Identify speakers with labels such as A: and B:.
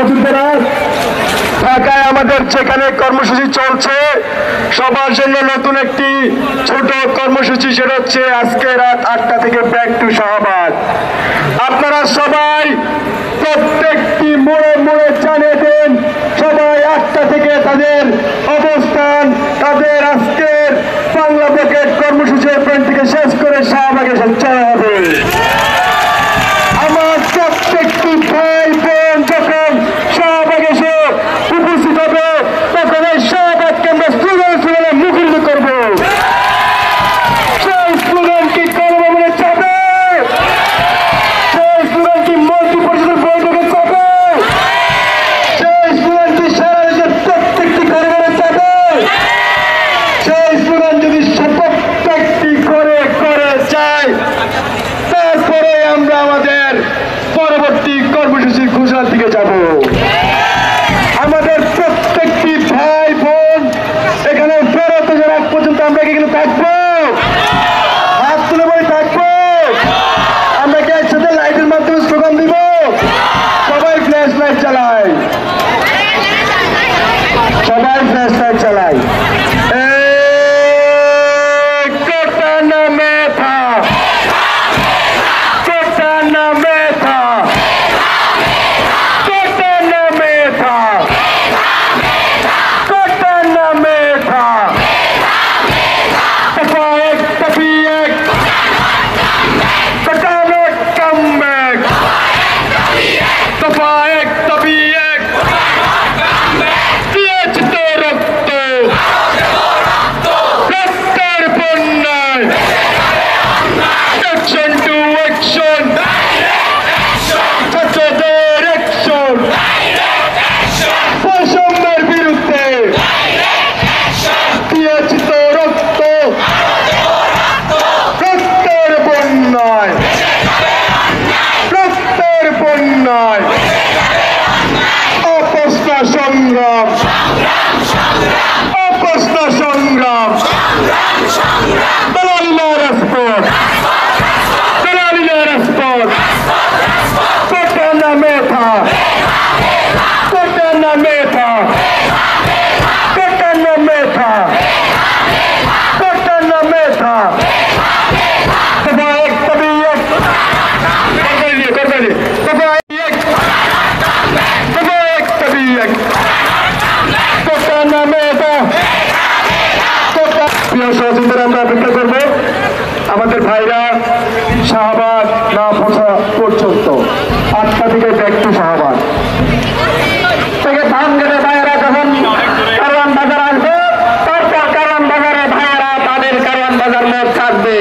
A: সচিবরা ঢাকায় আমাদের যেখানে কর্মসূচি চলছে সবার জন্য নতুন একটি ছোট কর্মসূচি, সেটা হচ্ছে আজকে রাত 8টা থেকে ব্যাক টু শাহবাগ। আপনারা সবাই প্রত্যেকটি মোড়ে মোড়ে জানিয়ে দেন, সবাই 8টা থেকে তাদের অবস্থান, তাদের আজকের বাংলা ব্লকের কর্মসূচি পয়েন্ট থেকে শেষ করে শাহবাগে চলা হবে। আমার প্রত্যেকটি ভাই বোন যখন শাহবাগে এসে উপস্থিত হবে তখন এই শাহবাগকে আমরা স্লোগানে মুখরিত করবো। সেই স্লোগান কি করবো বলে যাবে? সেই স্লোগান কি মন্ত্রী পরিষদের বৈঠকে যাবে? সেই স্লোগান কি সারা দেশের প্রত্যেকটি ঘরে ঘরে যাবে? সেই স্লোগান যদি প্রত্যেকটি করে করে যায় তারপরে আমরা আমাদের পরবর্তী কর্মসূচির ঘোষণার দিকে যাব। আমাদের প্রত্যেকটি ভাই বোন এখানে ফেরত যাওয়ার আগ পর্যন্ত আমরা কি এখানে থাকবো? হাত তুলে বলে থাকবো? আমরা কি একসাথে লাইটের মাধ্যমে স্লোগান দিব? সবাই ফ্ল্যাশ লাইট চালাই, সবাই ফ্ল্যাশ লাইট চালাই। সংগ্রাম, অপস্তা সংগ্রাম, দালালিনা রাজপথ, দালালিনা রাজপথ, কোটানা মেথা, কোটানা মেথা, কোটানা মেথা, কোটানা মেথা। দফা এক দাবি এক, দফা এক, দফা এক দাবি এক। প্রিয় সহযোগীরা, আমরা অপেক্ষা করবো আমাদের ভাইরা শাহবাগ না পৌঁছা পর্যন্ত। 8টা থেকে ব্যাক টু শাহবাগ থেকে ধানঘাটের ভাইয়েরা যখন কারওয়ান বাজার আসবে তারপর কারওয়ান বাজারে ভাইয়েরা তাদের কারওয়ান বাজার মোড় থাকবে।